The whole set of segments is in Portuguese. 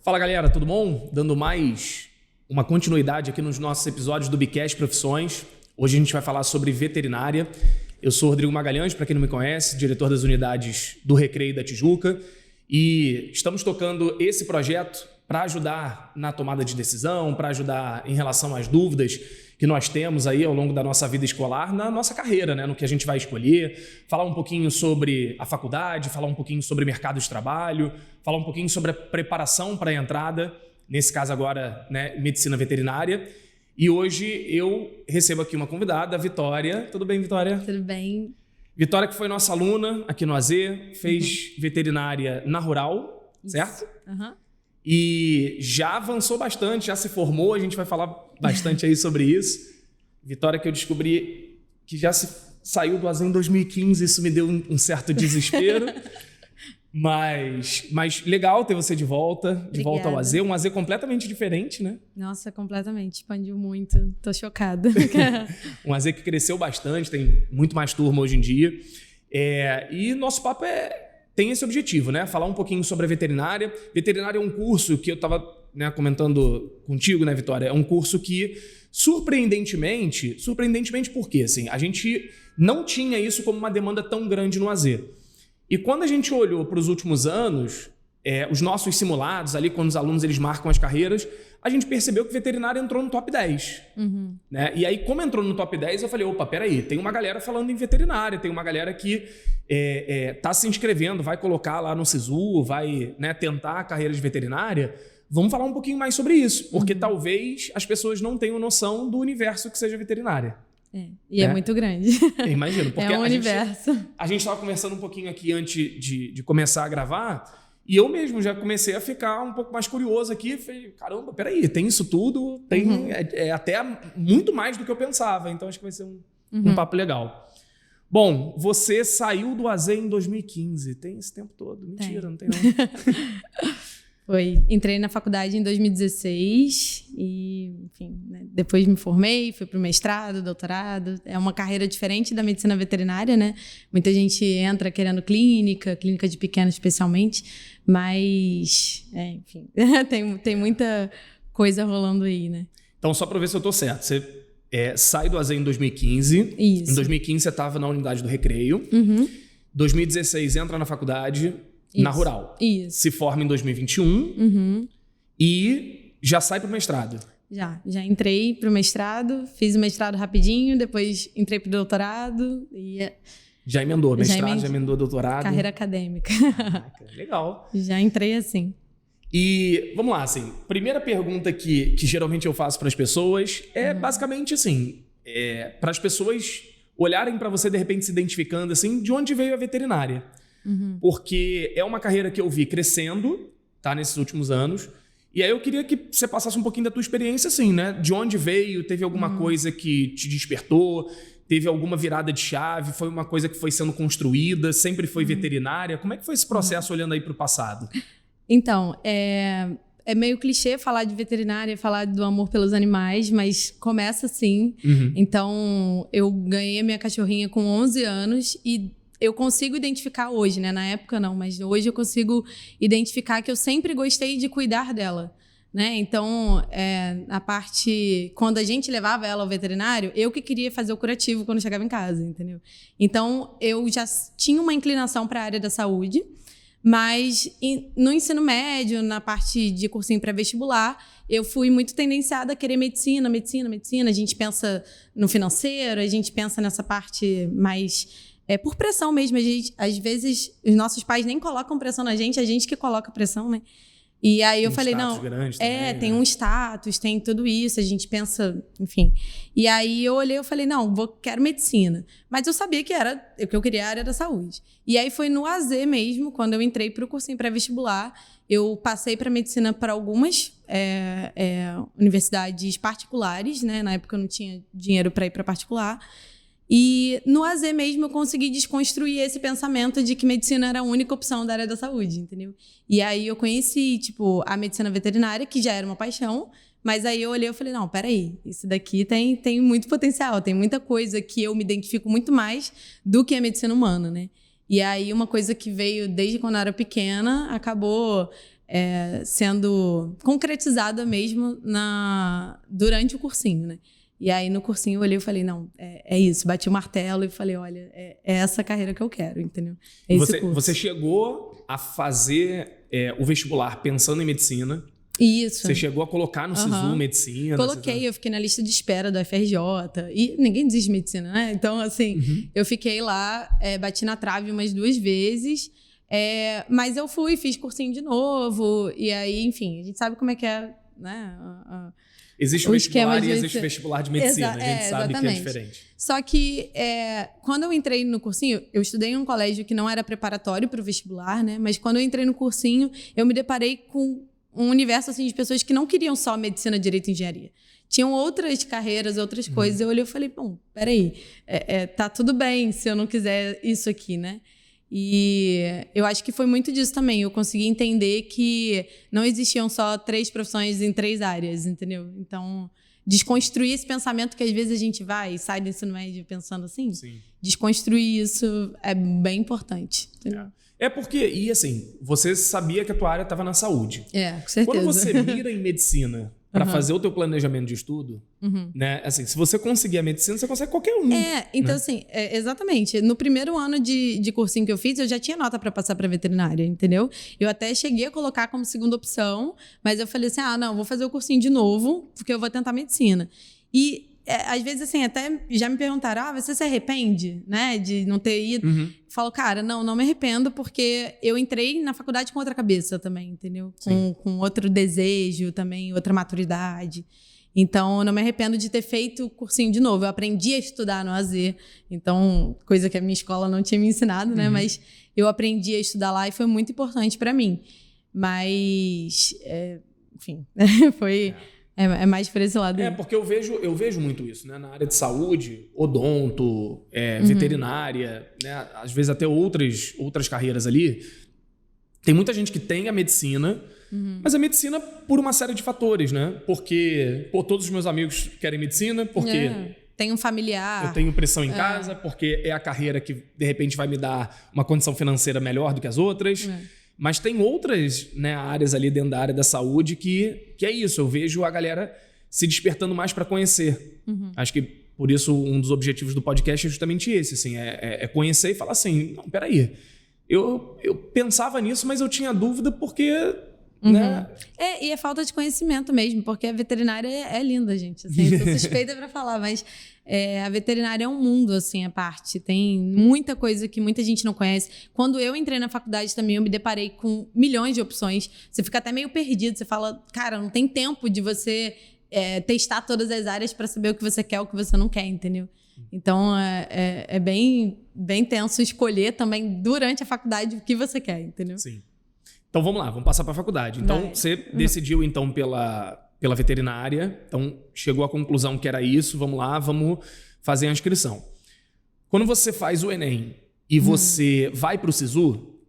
Fala galera, tudo bom? Dando mais uma continuidade aqui nos nossos episódios do Bicast Profissões. Hoje a gente vai falar sobre veterinária. Eu sou Rodrigo Magalhães, para quem não me conhece, diretor das unidades do Recreio da Tijuca. E estamos tocando esse projeto para ajudar na tomada de decisão, para ajudar em relação às dúvidas que nós temos aí ao longo da nossa vida escolar, na nossa carreira, né? No que a gente vai escolher, falar um pouquinho sobre a faculdade, falar um pouquinho sobre mercado de trabalho, falar um pouquinho sobre a preparação para a entrada, nesse caso agora, né, medicina veterinária. E hoje eu recebo aqui uma convidada, a Vitória. Tudo bem, Vitória? Tudo bem. Vitória, que foi nossa aluna aqui no AZ, fez veterinária na Rural, Isso. certo? Uhum. E já avançou bastante, já se formou, a gente vai falar bastante aí sobre isso. Vitória, que eu descobri que já saiu do AZ em 2015, isso me deu um certo desespero. Mas legal ter você de volta volta ao AZ, um AZ completamente diferente, né? Nossa, completamente, expandiu muito, tô chocada. Um AZ que cresceu bastante, tem muito mais turma hoje em dia. E nosso papo tem esse objetivo, né? Falar um pouquinho sobre a veterinária. Veterinária é um curso que eu estava, né, comentando contigo, né, Vitória? É um curso que, surpreendentemente por quê? Assim, a gente não tinha isso como uma demanda tão grande no AZ. E quando a gente olhou para os últimos anos, os nossos simulados ali, quando os alunos eles marcam as carreiras, a gente percebeu que veterinária entrou no top 10. Uhum. Né? E aí, como entrou no top 10, eu falei, opa, peraí, tem uma galera falando em veterinária, tem uma galera que tá se inscrevendo, vai colocar lá no SISU, vai, né, tentar a carreira de veterinária. Vamos falar um pouquinho mais sobre isso, porque talvez as pessoas não tenham noção do universo que seja veterinária. E é muito grande. Eu imagino, porque é um universo. A gente estava conversando um pouquinho aqui antes de começar a gravar, e eu mesmo já comecei a ficar um pouco mais curioso aqui. Falei, caramba, peraí, tem isso tudo, tem até muito mais do que eu pensava. Então acho que vai ser um papo legal. Bom, você saiu do AZ em 2015. Tem esse tempo todo? Mentira, não tem não. Entrei na faculdade em 2016 e, enfim, né, depois me formei, fui para o mestrado, doutorado. É uma carreira diferente da medicina veterinária, né? Muita gente entra querendo clínica de pequeno especialmente, mas, enfim, tem muita coisa rolando aí, né? Então, só para ver se eu estou certo, você sai do AZ em 2015. Isso. Em 2015 você estava na unidade do Recreio. Uhum. 2016 entra na faculdade. Isso. Na Rural. Isso. Se forma em 2021 e já sai para o mestrado. Já entrei para o mestrado, fiz o mestrado rapidinho, depois entrei para o doutorado e... Já emendou mestrado, já emendou doutorado. Carreira acadêmica. Caraca, legal. Já entrei assim. E vamos lá, assim, primeira pergunta que geralmente eu faço para as pessoas é basicamente assim, para as pessoas olharem para você de repente se identificando assim, de onde veio a veterinária. Porque é uma carreira que eu vi crescendo, tá, nesses últimos anos. E aí eu queria que você passasse um pouquinho da tua experiência, assim, né? De onde veio, teve alguma coisa que te despertou, teve alguma virada de chave, foi uma coisa que foi sendo construída, sempre foi veterinária. Como é que foi esse processo olhando aí para o passado? Então, é meio clichê falar de veterinária, falar do amor pelos animais, mas começa assim. Então, eu ganhei a minha cachorrinha com 11 anos e eu consigo identificar hoje, né? Na época não, mas hoje eu consigo identificar que eu sempre gostei de cuidar dela, né? Então, a parte... Quando a gente levava ela ao veterinário, eu que queria fazer o curativo quando chegava em casa, entendeu? Então, eu já tinha uma inclinação para a área da saúde, mas no ensino médio, na parte de cursinho pré-vestibular, eu fui muito tendenciada a querer medicina. A gente pensa no financeiro, a gente pensa nessa parte mais... por pressão mesmo. Às vezes, os nossos pais nem colocam pressão na gente, a gente que coloca pressão, né? E aí eu falei, não, grande também, tem né? um status, tem tudo isso, a gente pensa, enfim. E aí eu olhei e falei, não, quero medicina. Mas eu sabia que o que eu queria era a área da saúde. E aí foi no AZ mesmo, quando eu entrei para o cursinho pré-vestibular, eu passei para medicina para algumas universidades particulares, né? Na época eu não tinha dinheiro para ir para particular. E no AZ mesmo eu consegui desconstruir esse pensamento de que medicina era a única opção da área da saúde, entendeu? E aí eu conheci, a medicina veterinária, que já era uma paixão, mas aí eu olhei e falei, não, peraí, isso daqui tem muito potencial, tem muita coisa que eu me identifico muito mais do que a medicina humana, né? E aí uma coisa que veio desde quando eu era pequena, acabou sendo concretizada mesmo durante o cursinho, né? E aí, no cursinho, eu olhei e falei, não, é isso. Bati o martelo e falei, olha, é essa carreira que eu quero, entendeu? É você chegou a fazer o vestibular pensando em medicina. Isso. Você chegou a colocar no SISU medicina? Coloquei, eu fiquei na lista de espera do FRJ. E ninguém desiste de medicina, né? Então, assim, eu fiquei lá, bati na trave umas 2 vezes. Mas eu fiz cursinho de novo. E aí, enfim, a gente sabe como é que é, né? Existe o vestibular e existe o vestibular de medicina. A gente sabe que é diferente. Só que quando eu entrei no cursinho, eu estudei em um colégio que não era preparatório para o vestibular, né? Mas quando eu entrei no cursinho, eu me deparei com um universo assim, de pessoas que não queriam só medicina, direito e engenharia. Tinham outras carreiras, outras coisas. Eu olhei e falei, bom, peraí, tá tudo bem se eu não quiser isso aqui, né? E eu acho que foi muito disso também. Eu consegui entender que não existiam só 3 profissões em 3 áreas, entendeu? Então, desconstruir esse pensamento que às vezes a gente vai e sai do ensino médio pensando assim. Sim. Desconstruir isso é bem importante. Entendeu? Porque, e assim, você sabia que a tua área estava na saúde. Com certeza. Quando você mira em medicina para fazer o teu planejamento de estudo, né? Assim, se você conseguir a medicina, você consegue qualquer um. Então né? assim, exatamente. No primeiro ano de cursinho que eu fiz, eu já tinha nota para passar para veterinária, entendeu? Eu até cheguei a colocar como segunda opção, mas eu falei assim, não, vou fazer o cursinho de novo, porque eu vou tentar medicina. E às vezes, assim, até já me perguntaram, você se arrepende, né, de não ter ido? Falo, cara, não me arrependo, porque eu entrei na faculdade com outra cabeça também, entendeu? Com outro desejo também, outra maturidade. Então, eu não me arrependo de ter feito o cursinho de novo. Eu aprendi a estudar no AZ, então, coisa que a minha escola não tinha me ensinado, né? Mas eu aprendi a estudar lá e foi muito importante para mim. Mas, enfim, foi... É mais por esse lado. Porque eu vejo muito isso, né? Na área de saúde, odonto, veterinária, né? Às vezes até outras carreiras ali. Tem muita gente que tem a medicina, mas a medicina por uma série de fatores, né? Porque todos os meus amigos querem medicina, porque... Tem um familiar. Eu tenho pressão em casa, porque é a carreira que, de repente, vai me dar uma condição financeira melhor do que as outras. Mas tem outras, né, áreas ali dentro da área da saúde que é isso. Eu vejo a galera se despertando mais para conhecer. Acho que, por isso, um dos objetivos do podcast é justamente esse. Assim, é conhecer e falar assim, não, peraí, eu pensava nisso, mas eu tinha dúvida porque... Né? E é falta de conhecimento mesmo, porque a veterinária é linda, gente. Assim, eu sou suspeita para falar, mas a veterinária é um mundo, assim, à parte. Tem muita coisa que muita gente não conhece. Quando eu entrei na faculdade também, eu me deparei com milhões de opções. Você fica até meio perdido. Você fala, cara, não tem tempo de você testar todas as áreas para saber o que você quer, o que você não quer, entendeu? Então, é bem, bem tenso escolher também durante a faculdade o que você quer, entendeu? Sim. Então vamos lá, vamos passar para a faculdade. Então você decidiu então pela veterinária, então chegou à conclusão que era isso, vamos lá, vamos fazer a inscrição. Quando você faz o Enem e você vai para o SISU,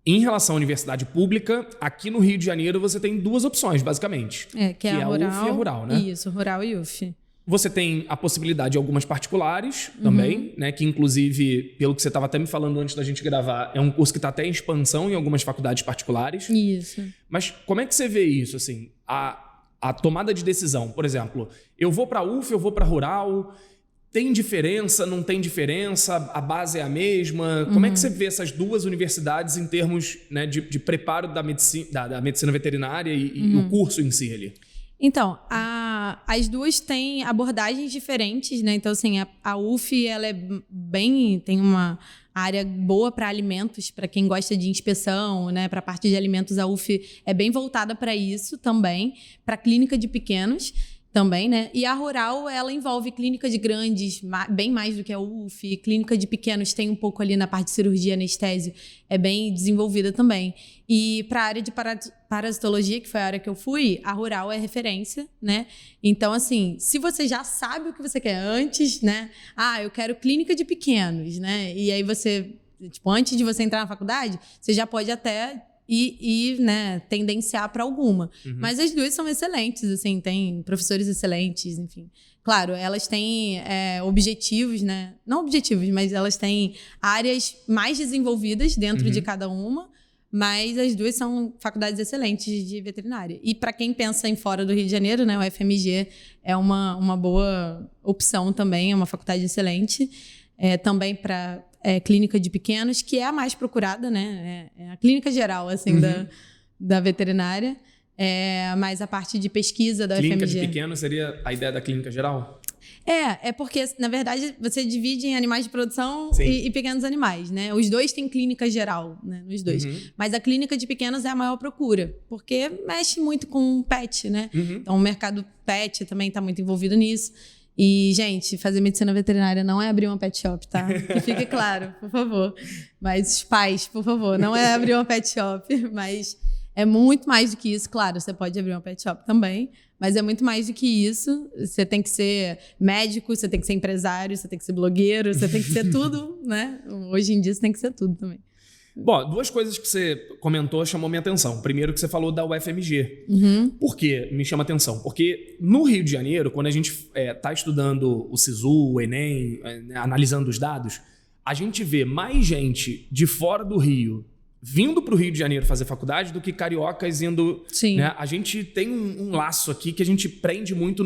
em relação à universidade pública, aqui no Rio de Janeiro você tem 2 opções, basicamente. Que é a UF e a Rural, né? Isso, Rural e UF. Você tem a possibilidade de algumas particulares também, né? Que inclusive, pelo que você estava até me falando antes da gente gravar, é um curso que está até em expansão em algumas faculdades particulares. Isso. Mas como é que você vê isso, assim? A tomada de decisão, por exemplo, eu vou para a UF, eu vou para a Rural, tem diferença, não tem diferença, a base é a mesma? Como é que você vê essas 2 universidades em termos, né, de preparo da medicina veterinária e o curso em si ali? Então, as 2 têm abordagens diferentes, né? Então, assim, a UF, ela tem uma área boa para alimentos, para quem gosta de inspeção, né? Para a parte de alimentos, a UF é bem voltada para isso também, para clínica de pequenos também, né? E a Rural, ela envolve clínica de grandes, bem mais do que a UF. Clínica de pequenos tem um pouco ali na parte de cirurgia, anestésio, é bem desenvolvida também. E para a área de parasitologia, que foi a área que eu fui, a Rural é referência, né? Então, assim, se você já sabe o que você quer antes, né? Eu quero clínica de pequenos, né? E aí você, tipo, antes de você entrar na faculdade, você já pode até né, tendenciar para alguma. Mas as 2 são excelentes, assim, tem professores excelentes, enfim. Claro, elas têm objetivos, né? Não objetivos, mas elas têm áreas mais desenvolvidas dentro de cada uma, mas as duas são faculdades excelentes de veterinária. E para quem pensa em fora do Rio de Janeiro, né, o FMG é uma boa opção também, é uma faculdade excelente. Também para clínica de pequenos, que é a mais procurada, né? É a clínica geral, assim, da veterinária. Mas a parte de pesquisa da clínica UFMG. De pequeno seria a ideia da clínica geral? É porque, na verdade, você divide em animais de produção e pequenos animais, né? Os dois têm clínica geral, né? Nos dois. Mas a clínica de pequenos é a maior procura, porque mexe muito com pet, né? Então, o mercado pet também está muito envolvido nisso. E, gente, fazer medicina veterinária não é abrir uma pet shop, tá? Que fique claro, por favor. Mas os pais, por favor, não é abrir uma pet shop, mas é muito mais do que isso. Claro, você pode abrir uma pet shop também, mas é muito mais do que isso. Você tem que ser médico, você tem que ser empresário, você tem que ser blogueiro, você tem que ser tudo, né? Hoje em dia você tem que ser tudo também. Bom, duas coisas que você comentou chamou minha atenção. Primeiro que você falou da UFMG. Por que me chama atenção? Porque no Rio de Janeiro, quando a gente está estudando o SISU, o Enem, analisando os dados, a gente vê mais gente de fora do Rio vindo para o Rio de Janeiro fazer faculdade do que cariocas indo... Sim. Né? A gente tem um laço aqui que a gente prende muito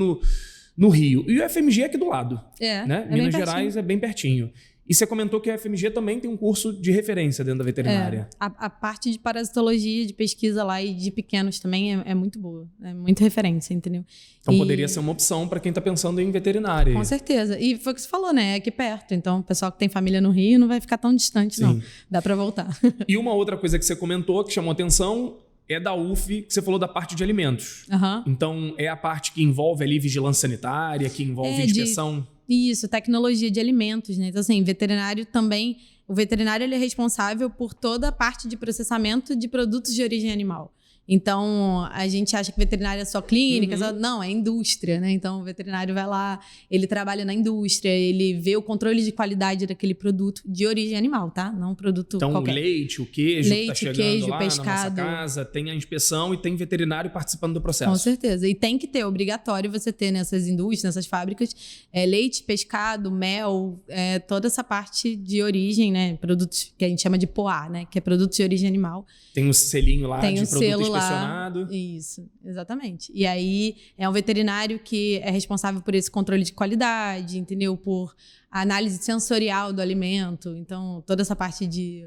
no Rio. E o UFMG é aqui do lado. Né? Minas Gerais é bem pertinho. E você comentou que a UFMG também tem um curso de referência dentro da veterinária. A parte de parasitologia, de pesquisa lá e de pequenos também é muito boa. É muito referência, entendeu? Então poderia ser uma opção para quem está pensando em veterinária. Com certeza. E foi o que você falou, né? É aqui perto. Então o pessoal que tem família no Rio não vai ficar tão distante, não. Dá para voltar. E uma outra coisa que você comentou, que chamou atenção, é da UF, que você falou da parte de alimentos. Então é a parte que envolve ali vigilância sanitária, que envolve inspeção... Isso, tecnologia de alimentos, né? Então, assim, veterinário também... O veterinário ele é responsável por toda a parte de processamento de produtos de origem animal. Então, a gente acha que veterinário é só clínica. Não, é indústria, né? Então, o veterinário vai lá, ele trabalha na indústria, ele vê o controle de qualidade daquele produto de origem animal, tá? Não um produto qualquer. Então, leite, o queijo que tá chegando queijo, lá pescado. Na nossa casa, tem a inspeção e tem veterinário participando do processo. Com certeza. E tem que ter, obrigatório você ter nessas indústrias, nessas fábricas, leite, pescado, mel, toda essa parte de origem, né? Produtos que a gente chama de POA, né? Que é produtos de origem animal. Tem um selinho lá de produto inspecionado. Isso, exatamente. E aí é um veterinário que é responsável por esse controle de qualidade, entendeu? Por análise sensorial do alimento. Então, toda essa parte de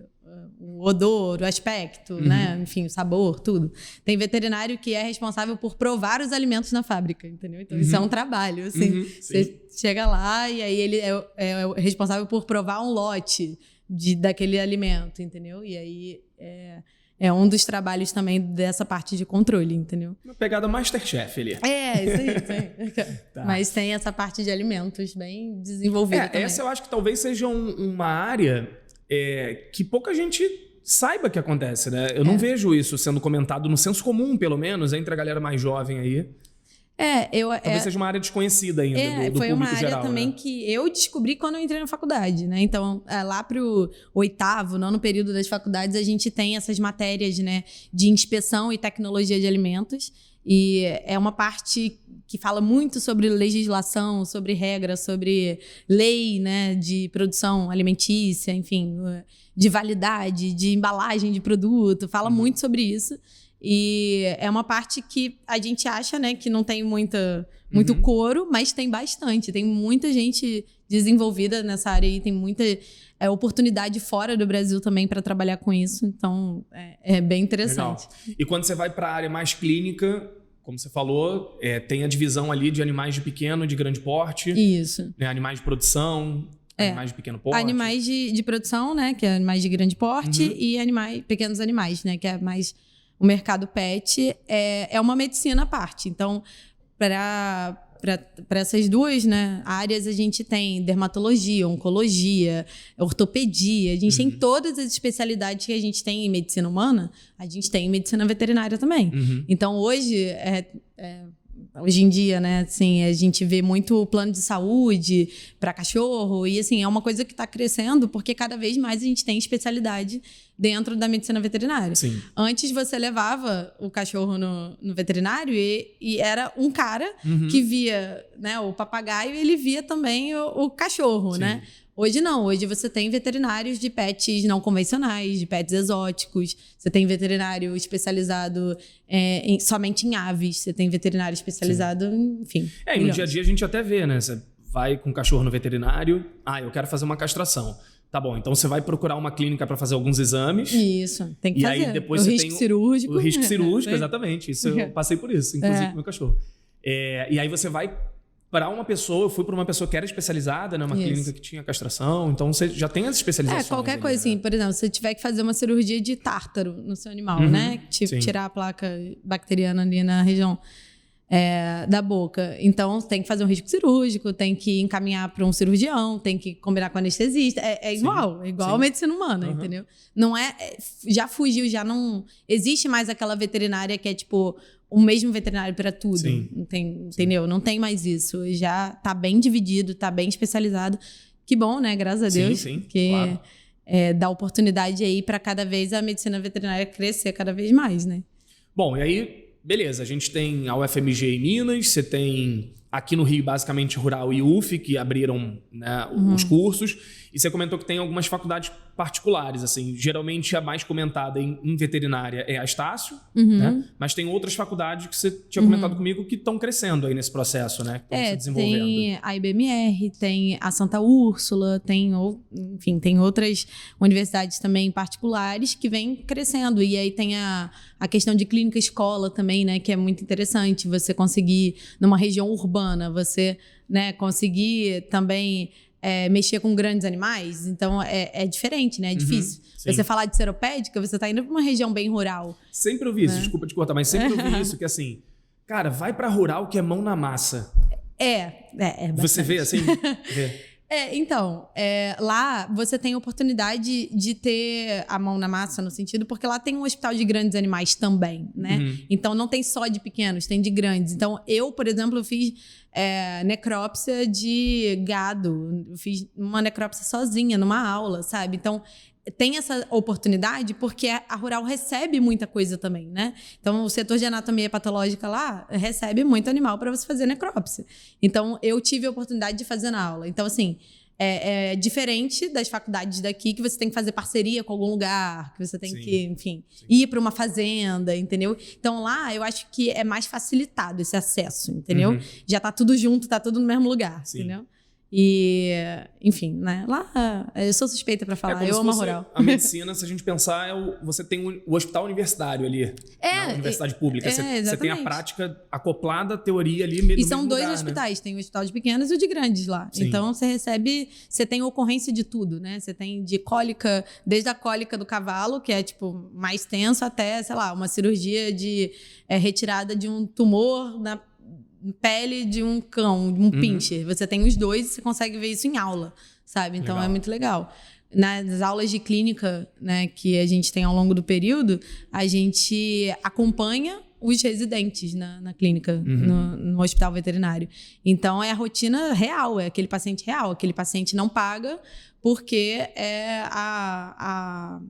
o odor, o aspecto, né? Enfim, o sabor, tudo. Tem veterinário que é responsável por provar os alimentos na fábrica, entendeu? Então, isso é um trabalho, assim. Você chega lá e aí ele é responsável por provar um lote daquele alimento, entendeu? E aí é um dos trabalhos também dessa parte de controle, entendeu? Uma pegada Masterchef ali. Isso aí. Tá. Mas tem essa parte de alimentos bem desenvolvida também. Essa eu acho que talvez seja uma área que pouca gente saiba que acontece, né? Eu não vejo isso sendo comentado no senso comum, pelo menos, entre a galera mais jovem aí. Talvez seja uma área desconhecida ainda do público geral. Foi uma área também, né? que eu descobri quando eu entrei na faculdade, né? Então, lá pro 8º, 9º período das faculdades, a gente tem essas matérias, né, de inspeção e tecnologia de alimentos. E é uma parte que fala muito sobre legislação, sobre regra, sobre lei, né, de produção alimentícia, enfim, de validade, de embalagem de produto. Fala muito sobre isso. E é uma parte que a gente acha, né, que não tem muito couro, mas tem bastante. Tem muita gente desenvolvida nessa área e tem muita oportunidade fora do Brasil também para trabalhar com isso. Então, é bem interessante. Legal. E quando você vai para a área mais clínica, como você falou, tem a divisão ali de animais de pequeno e de grande porte. Isso. Né, animais de produção... Animais de pequeno porte. Animais de produção, né? Que é animais de grande porte. E pequenos animais, né? Que é mais... O mercado pet é uma medicina à parte. Então, para essas duas, né, áreas, a gente tem dermatologia, oncologia, ortopedia. A gente tem todas as especialidades que a gente tem em medicina humana, a gente tem em medicina veterinária também. Então, hoje em dia, né, assim, a gente vê muito plano de saúde para cachorro e, assim, é uma coisa que está crescendo porque cada vez mais a gente tem especialidade dentro da medicina veterinária. Sim. Antes você levava o cachorro no veterinário e era um cara que via, né, o papagaio e ele via também o cachorro, Sim. né? Hoje não, hoje você tem veterinários de pets não convencionais, de pets exóticos, você tem veterinário especializado somente em aves, você tem veterinário especializado, enfim. E no dia a dia a gente até vê, né? Você vai com o cachorro no veterinário, eu quero fazer uma castração. Tá bom, então você vai procurar uma clínica para fazer alguns exames. Isso, tem que fazer. E aí depois você tem o risco cirúrgico, exatamente. Isso eu passei por isso, inclusive com o meu cachorro. E aí você vai para uma pessoa, eu fui para uma pessoa que era especializada, né? Uma clínica que tinha castração, então você já tem as especializações. Qualquer ali, coisa né? assim, por exemplo, se você tiver que fazer uma cirurgia de tártaro no seu animal, né? Tipo, tirar a placa bacteriana ali na região da boca. Então, tem que fazer um risco cirúrgico, tem que encaminhar para um cirurgião, tem que combinar com o anestesista. É igual a medicina humana, entendeu? Não já fugiu, já não existe mais aquela veterinária que é tipo o mesmo veterinário para tudo. Não tem, entendeu? Não tem mais isso. Já tá bem dividido, tá bem especializado. Que bom, né? Graças a Deus. Que claro. Dá oportunidade aí para cada vez a medicina veterinária crescer cada vez mais, né? Bom, e aí, beleza, a gente tem a UFMG em Minas, você tem aqui no Rio, basicamente, Rural e UF, que abriram, né, os cursos. E você comentou que tem algumas faculdades particulares, assim. Geralmente, a mais comentada em veterinária é a Estácio, né? Mas tem outras faculdades que você tinha comentado comigo que estão crescendo aí nesse processo, né? Que estão se desenvolvendo. Tem a IBMR, tem a Santa Úrsula, enfim, tem outras universidades também particulares que vêm crescendo. E aí tem a questão de clínica escola também, né? Que é muito interessante. Você conseguir, numa região urbana, você, né, conseguir também mexer com grandes animais. Então, é diferente, né? É difícil. Você falar de seropédica, você tá indo pra uma região bem rural. Sempre ouvi isso, desculpa te cortar, mas sempre ouvi isso, que assim, cara, vai pra rural que é mão na massa. Você vê assim? Vê. Então, lá você tem a oportunidade de ter a mão na massa no sentido, porque lá tem um hospital de grandes animais também, né? Então, não tem só de pequenos, tem de grandes. Então, eu, por exemplo, eu fiz necrópsia de gado. Eu fiz uma necrópsia sozinha, numa aula, sabe? Então, tem essa oportunidade porque a rural recebe muita coisa também, né? Então, o setor de anatomia patológica lá recebe muito animal para você fazer necrópsia. Então, eu tive a oportunidade de fazer na aula. Então, assim, é diferente das faculdades daqui, que você tem que fazer parceria com algum lugar, que você tem que, enfim, ir para uma fazenda, entendeu? Então, lá, eu acho que é mais facilitado esse acesso, entendeu? Já tá tudo junto, tá tudo no mesmo lugar, entendeu? E, enfim, né? Lá, eu sou suspeita pra falar, eu amo a rural. A medicina, se a gente pensar, você tem o hospital universitário ali, na universidade pública. Você tem a prática acoplada à teoria ali mesmo. E são dois hospitais, tem o hospital de pequenos e o de grandes lá. Então, você tem ocorrência de tudo, né? Você tem de cólica, desde a cólica do cavalo, que é, tipo, mais tenso, até, sei lá, uma cirurgia de retirada de um tumor na pele de um cão, de um pincher. Você tem os dois e você consegue ver isso em aula, sabe? Então, legal. É muito legal. Nas aulas de clínica, né, que a gente tem ao longo do período, a gente acompanha os residentes na clínica, no hospital veterinário. Então, é a rotina real, é aquele paciente real. Aquele paciente não paga porque a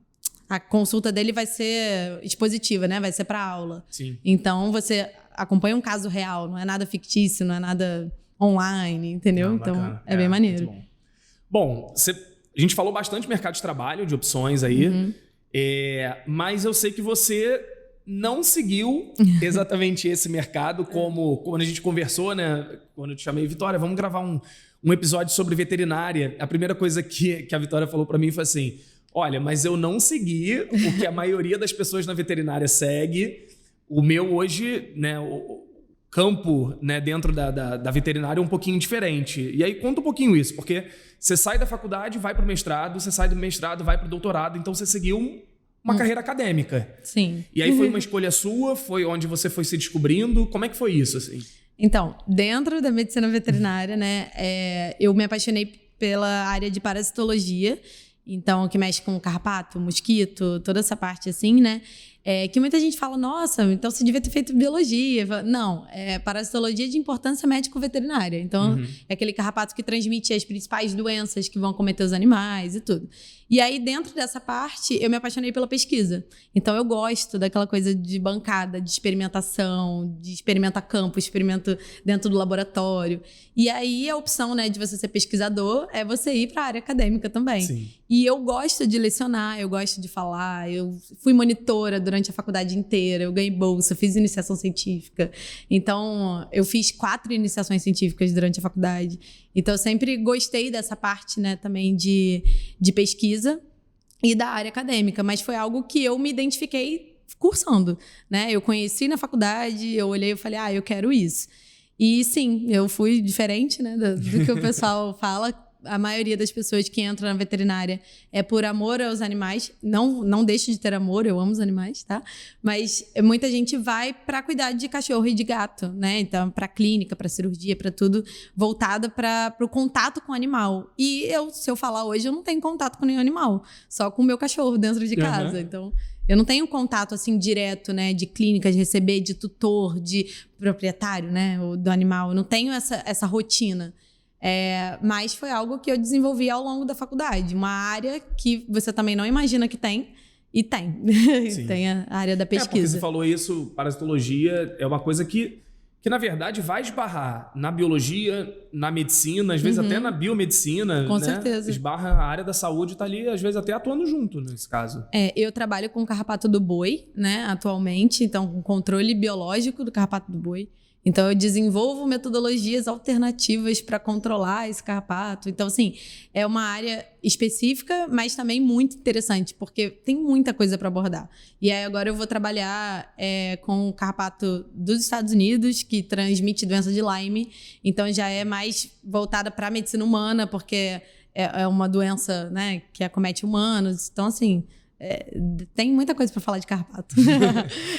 consulta dele vai ser expositiva, né? Vai ser para aula. Então, você acompanha um caso real, não é nada fictício, não é nada online, entendeu? Então, é bem maneiro. Bom, a gente falou bastante mercado de trabalho, de opções aí, mas eu sei que você não seguiu exatamente esse mercado como quando a gente conversou, né? Quando eu te chamei, Vitória, vamos gravar um episódio sobre veterinária. A primeira coisa que a Vitória falou para mim foi assim: olha, mas eu não segui o que a maioria das pessoas na veterinária segue. O meu hoje, né, o campo, né, dentro da veterinária é um pouquinho diferente. E aí conta um pouquinho isso, porque você sai da faculdade, vai para o mestrado, você sai do mestrado, vai para o doutorado, então você seguiu uma carreira acadêmica. Sim. E aí foi uma escolha sua? Foi onde você foi se descobrindo? Como é que foi isso, assim? Então, dentro da medicina veterinária, né, eu me apaixonei pela área de parasitologia. Então, que mexe com carrapato, mosquito, toda essa parte assim, né? Que muita gente fala, nossa, então você devia ter feito biologia. Não, é parasitologia de importância médico-veterinária. Então, é aquele carrapato que transmite as principais doenças que vão acometer os animais e tudo. E aí, dentro dessa parte, eu me apaixonei pela pesquisa. Então, eu gosto daquela coisa de bancada, de experimentação, de experimentar campo, experimento dentro do laboratório. E aí, a opção, né, de você ser pesquisador é você ir para a área acadêmica também. Sim. E eu gosto de lecionar, eu gosto de falar. Eu fui monitora durante a faculdade inteira, eu ganhei bolsa, fiz iniciação científica. Então, eu fiz 4 iniciações científicas durante a faculdade. Então, eu sempre gostei dessa parte, né, também de pesquisa e da área acadêmica. Mas foi algo que eu me identifiquei cursando, né? Eu conheci na faculdade, eu olhei e falei, eu quero isso. E sim, eu fui diferente, né, do que o pessoal fala. A maioria das pessoas que entram na veterinária é por amor aos animais. Não deixo de ter amor, eu amo os animais, tá? Mas muita gente vai para cuidar de cachorro e de gato, né? Então, para clínica, para cirurgia, para tudo, voltada para o contato com o animal. E se eu falar hoje, eu não tenho contato com nenhum animal, só com o meu cachorro dentro de casa. Então, eu não tenho contato assim direto, né, de clínica, de receber, de tutor, de proprietário, né, do animal. Eu não tenho essa rotina. Mas foi algo que eu desenvolvi ao longo da faculdade. Uma área que você também não imagina que tem, e tem. Tem a área da pesquisa. Porque você falou isso, parasitologia é uma coisa que na verdade vai esbarrar na biologia, na medicina, às vezes até na biomedicina. Com né? certeza. Esbarra a área da saúde, tá ali, às vezes até atuando junto nesse caso. Eu trabalho com o carrapato do boi, né, atualmente. Então, com controle biológico do carrapato do boi. Então, eu desenvolvo metodologias alternativas para controlar esse carrapato. Então, assim, é uma área específica, mas também muito interessante, porque tem muita coisa para abordar. E aí, agora eu vou trabalhar com o carrapato dos Estados Unidos, que transmite doença de Lyme. Então, já é mais voltada para a medicina humana, porque é uma doença, né, que acomete humanos. Então, assim... tem muita coisa para falar de carrapato.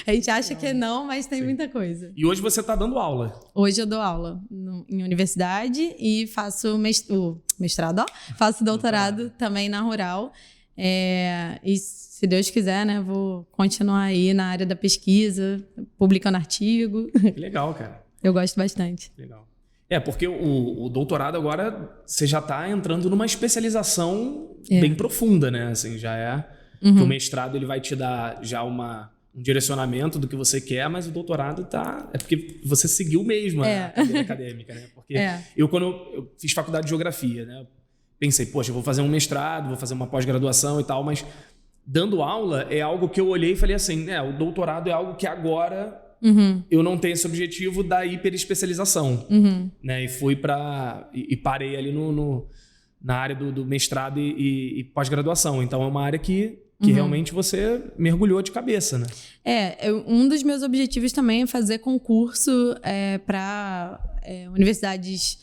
A gente acha que não, mas tem muita coisa. E hoje você está dando aula? Hoje eu dou aula em universidade e faço mestrado, faço doutorado também na Rural. E se Deus quiser, né, vou continuar aí na área da pesquisa, publicando artigo. Que legal, cara. Eu gosto bastante. Legal. Porque o doutorado agora você já está entrando numa especialização bem profunda, né? Assim, já é... Que o mestrado ele vai te dar já um direcionamento do que você quer, mas o doutorado é porque você seguiu mesmo a carreira acadêmica, né? Porque quando eu fiz faculdade de geografia, né? Pensei, poxa, eu vou fazer um mestrado, vou fazer uma pós-graduação e tal, mas dando aula é algo que eu olhei e falei assim, o doutorado é algo que agora eu não tenho esse objetivo da hiperespecialização, né? E fui e parei ali na área do mestrado e pós-graduação. Então, é uma área que realmente você mergulhou de cabeça, né? Um dos meus objetivos também é fazer concurso para universidades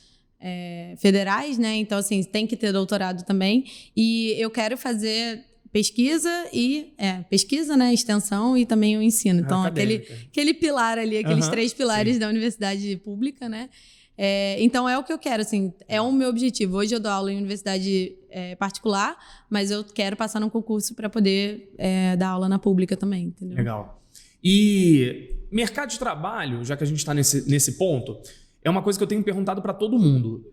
federais, né? Então, assim, tem que ter doutorado também. E eu quero fazer pesquisa, né? Extensão e também o ensino. Então, aquele pilar ali, aqueles 3 pilares da universidade pública, né? Então, é o que eu quero, assim, é o meu objetivo. Hoje eu dou aula em universidade particular, mas eu quero passar num concurso para poder dar aula na pública também, entendeu? Legal. E mercado de trabalho, já que a gente está nesse ponto, é uma coisa que eu tenho perguntado para todo mundo.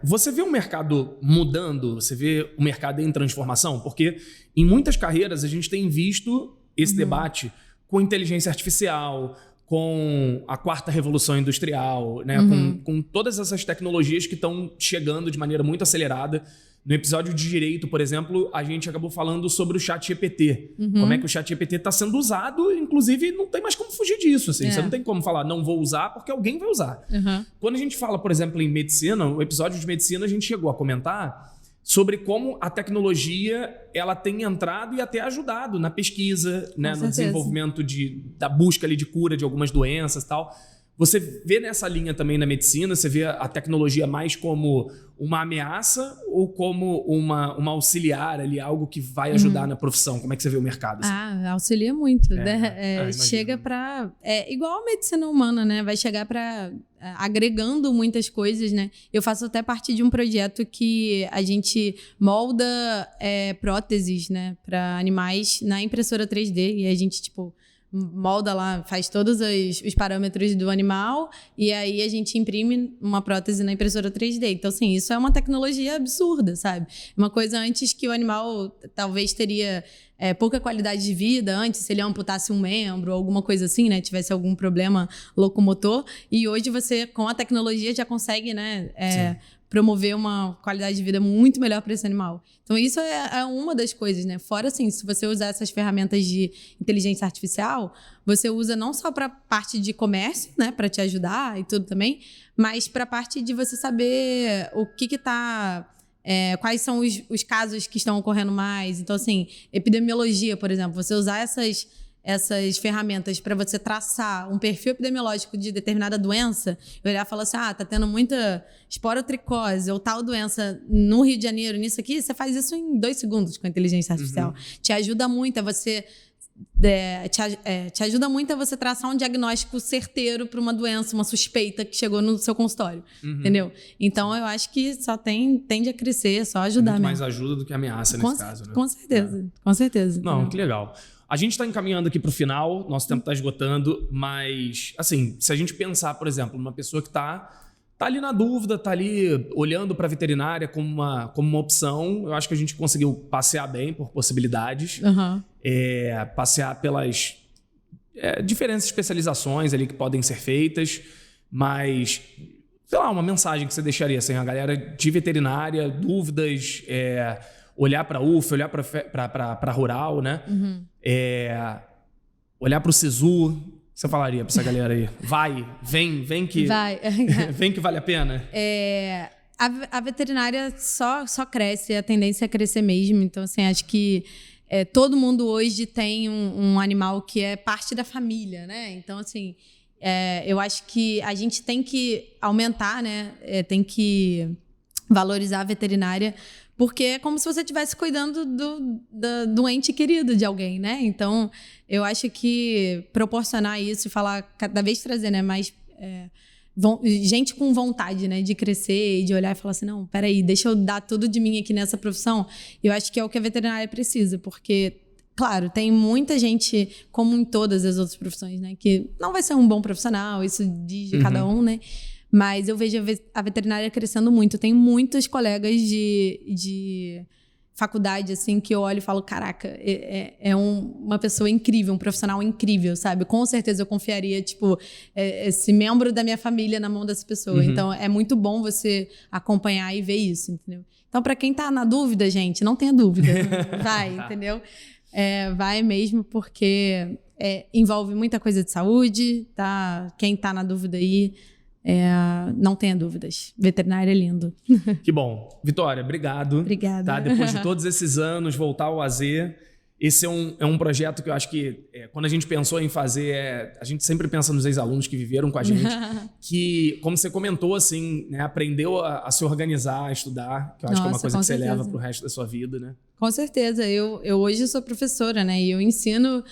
Você vê o mercado mudando? Você vê o mercado em transformação? Porque em muitas carreiras a gente tem visto esse debate com inteligência artificial, com a 4ª revolução industrial, né? Com todas essas tecnologias que estão chegando de maneira muito acelerada. No episódio de Direito, por exemplo, a gente acabou falando sobre o ChatGPT. Como é que o ChatGPT está sendo usado, inclusive não tem mais como fugir disso. Assim. Você não tem como falar, não vou usar, porque alguém vai usar. Quando a gente fala, por exemplo, em medicina, o episódio de medicina, a gente chegou a comentar sobre como a tecnologia ela tem entrado e até ajudado na pesquisa, né, no desenvolvimento da busca ali de cura de algumas doenças e tal. Você vê nessa linha também na medicina, você vê a tecnologia mais como uma ameaça ou como uma auxiliar ali, algo que vai ajudar na profissão? Como é que você vê o mercado? Assim? Auxilia muito. Chega para... É igual a medicina humana, né? Vai chegar para... agregando muitas coisas, né? Eu faço até parte de um projeto que a gente molda próteses, né? Para animais na impressora 3D. E a gente, molda lá, faz todos os parâmetros do animal e aí a gente imprime uma prótese na impressora 3D. Então, assim, isso é uma tecnologia absurda, sabe? Uma coisa antes que o animal talvez teria pouca qualidade de vida, antes se ele amputasse um membro ou alguma coisa assim, né? Tivesse algum problema locomotor. E hoje você, com a tecnologia, já consegue, né? Promover uma qualidade de vida muito melhor para esse animal. Então, isso é uma das coisas, né? Fora, assim, se você usar essas ferramentas de inteligência artificial, você usa não só para a parte de comércio, né? Para te ajudar e tudo também, mas para a parte de você saber o que está... quais são os casos que estão ocorrendo mais. Então, assim, epidemiologia, por exemplo, você usar essas ferramentas para você traçar um perfil epidemiológico de determinada doença, olhar e falar assim, tá tendo muita esporotricose ou tal doença no Rio de Janeiro, nisso aqui, você faz isso em 2 segundos com a inteligência artificial. Te ajuda muito a você... te ajuda muito a você traçar um diagnóstico certeiro para uma doença, uma suspeita que chegou no seu consultório, entendeu? Então, eu acho que só tende a crescer, só ajudar muito mesmo. mais ajuda do que ameaça nesse caso, né? Com certeza, com certeza. Não, entendeu? que legal. A gente está encaminhando aqui para o final, nosso tempo está esgotando, mas, assim, se a gente pensar, por exemplo, numa pessoa que está ali na dúvida, está ali olhando para a veterinária como uma opção, eu acho que a gente conseguiu passear bem por possibilidades, passear pelas diferentes especializações ali que podem ser feitas, mas, sei lá, uma mensagem que você deixaria, assim, a galera de veterinária, dúvidas, olhar para a UF, olhar para a Rural, né? Olhar para o SISU, o que você falaria para essa galera aí? Vem que vem que vale a pena? A veterinária só cresce, a tendência é crescer mesmo. Então, assim, acho que todo mundo hoje tem um animal que é parte da família, né? Então, assim, eu acho que a gente tem que aumentar, né? Tem que valorizar a veterinária, porque é como se você estivesse cuidando do ente querido de alguém, né? Então, eu acho que proporcionar isso e falar, cada vez trazer, né, mais gente com vontade, né, de crescer e de olhar e falar assim, não, peraí, deixa eu dar tudo de mim aqui nessa profissão. Eu acho que é o que a veterinária precisa, porque, claro, tem muita gente, como em todas as outras profissões, né, que não vai ser um bom profissional, isso diz de cada um, né? Mas eu vejo a veterinária crescendo muito. Eu tenho muitos colegas de faculdade, assim, que eu olho e falo, caraca, uma pessoa incrível, um profissional incrível, sabe? Com certeza eu confiaria, esse membro da minha família na mão dessa pessoa. Então, é muito bom você acompanhar e ver isso, entendeu? Então, para quem tá na dúvida, gente, não tenha dúvida. Vai, entendeu? Vai mesmo, porque envolve muita coisa de saúde, tá? Quem tá na dúvida aí, não tenha dúvidas. Veterinário é lindo. Que bom. Vitória, obrigado. Obrigada. Tá? Depois de todos esses anos, voltar ao AZ. Esse é um projeto que eu acho que, quando a gente pensou em fazer, a gente sempre pensa nos ex-alunos que viveram com a gente, que, como você comentou, assim, né, aprendeu a se organizar, a estudar, que eu acho que é uma coisa que você leva pro resto da sua vida, né? Com certeza. Eu hoje sou professora, né? E eu ensino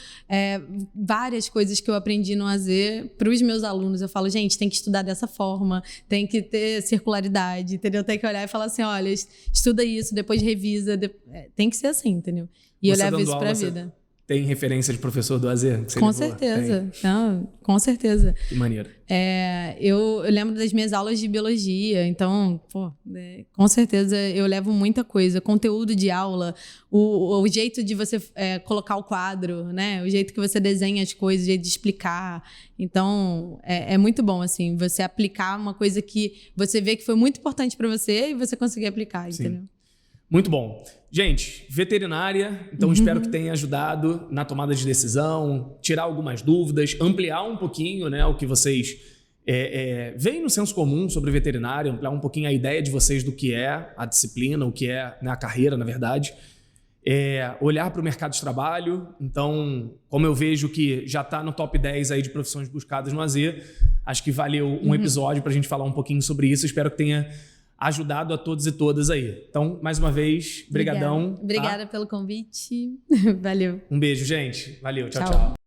várias coisas que eu aprendi no AZ para os meus alunos. Eu falo, gente, tem que estudar dessa forma, tem que ter circularidade, entendeu? Tem que olhar e falar assim, olha, estuda isso, depois revisa. Tem que ser assim, entendeu? E eu levo isso para a vida. Tem referência de professor do AZ? Com certeza. Não, com certeza. Que maneiro. Eu lembro das minhas aulas de biologia, então, com certeza eu levo muita coisa. Conteúdo de aula, o jeito de você colocar o quadro, né? O jeito que você desenha as coisas, o jeito de explicar. Então, é muito bom, assim, você aplicar uma coisa que você vê que foi muito importante para você e você conseguir aplicar, Sim. Entendeu? Muito bom. Gente, veterinária, então espero que tenha ajudado na tomada de decisão, tirar algumas dúvidas, ampliar um pouquinho, né, o que vocês veem no senso comum sobre veterinária, ampliar um pouquinho a ideia de vocês do que é a disciplina, o que é, né, a carreira, na verdade. Olhar para o mercado de trabalho. Então, como eu vejo que já está no top 10 aí de profissões buscadas no AZ, Acho que valeu um episódio pra gente falar um pouquinho sobre isso. Espero que tenha ajudado a todos e todas aí. Então, mais uma vez, brigadão. Obrigada pelo convite. Valeu. Um beijo, gente. Valeu. Tchau, tchau.